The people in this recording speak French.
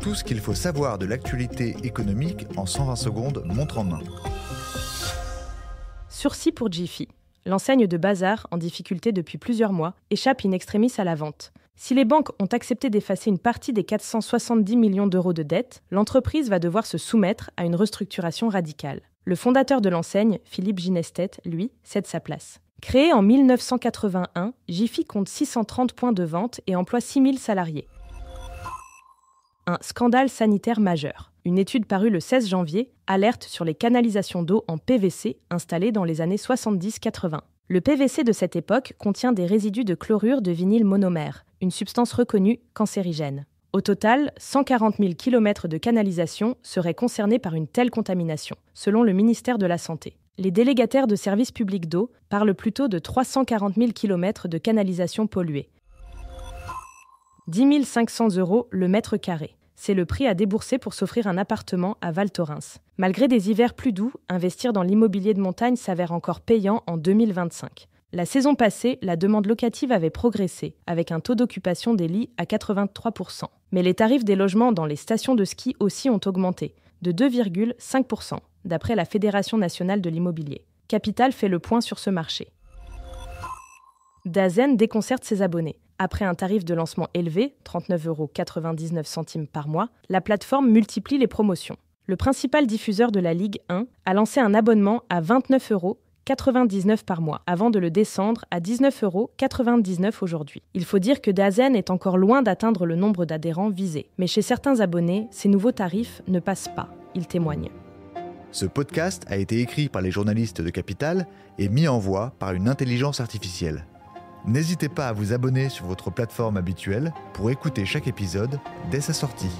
Tout ce qu'il faut savoir de l'actualité économique en 120 secondes, montre en main. Sursis pour Jiffy. L'enseigne de bazar, en difficulté depuis plusieurs mois, échappe in extremis à la vente. Si les banques ont accepté d'effacer une partie des 470 millions d'euros de dettes, l'entreprise va devoir se soumettre à une restructuration radicale. Le fondateur de l'enseigne, Philippe Ginestät, lui, cède sa place. Créé en 1981, Jiffy compte 630 points de vente et emploie 6000 salariés. Un scandale sanitaire majeur. Une étude parue le 16 janvier alerte sur les canalisations d'eau en PVC installées dans les années 70-80. Le PVC de cette époque contient des résidus de chlorure de vinyle monomère, une substance reconnue cancérigène. Au total, 140 000 km de canalisation seraient concernés par une telle contamination, selon le ministère de la Santé. Les délégataires de services publics d'eau parlent plutôt de 340 000 km de canalisation polluée. 10 500 € le mètre carré. C'est le prix à débourser pour s'offrir un appartement à Val Thorens. Malgré des hivers plus doux, investir dans l'immobilier de montagne s'avère encore payant en 2025. La saison passée, la demande locative avait progressé, avec un taux d'occupation des lits à 83%. Mais les tarifs des logements dans les stations de ski aussi ont augmenté, de 2,5%, d'après la Fédération nationale de l'immobilier. Capital fait le point sur ce marché. Dazen déconcerte ses abonnés. Après un tarif de lancement élevé, 39,99 € par mois, la plateforme multiplie les promotions. Le principal diffuseur de la Ligue 1 a lancé un abonnement à 29,99 € par mois, avant de le descendre à 19,99 € aujourd'hui. Il faut dire que Dazen est encore loin d'atteindre le nombre d'adhérents visé. Mais chez certains abonnés, ces nouveaux tarifs ne passent pas, ils témoignent. Ce podcast a été écrit par les journalistes de Capital et mis en voix par une intelligence artificielle. N'hésitez pas à vous abonner sur votre plateforme habituelle pour écouter chaque épisode dès sa sortie.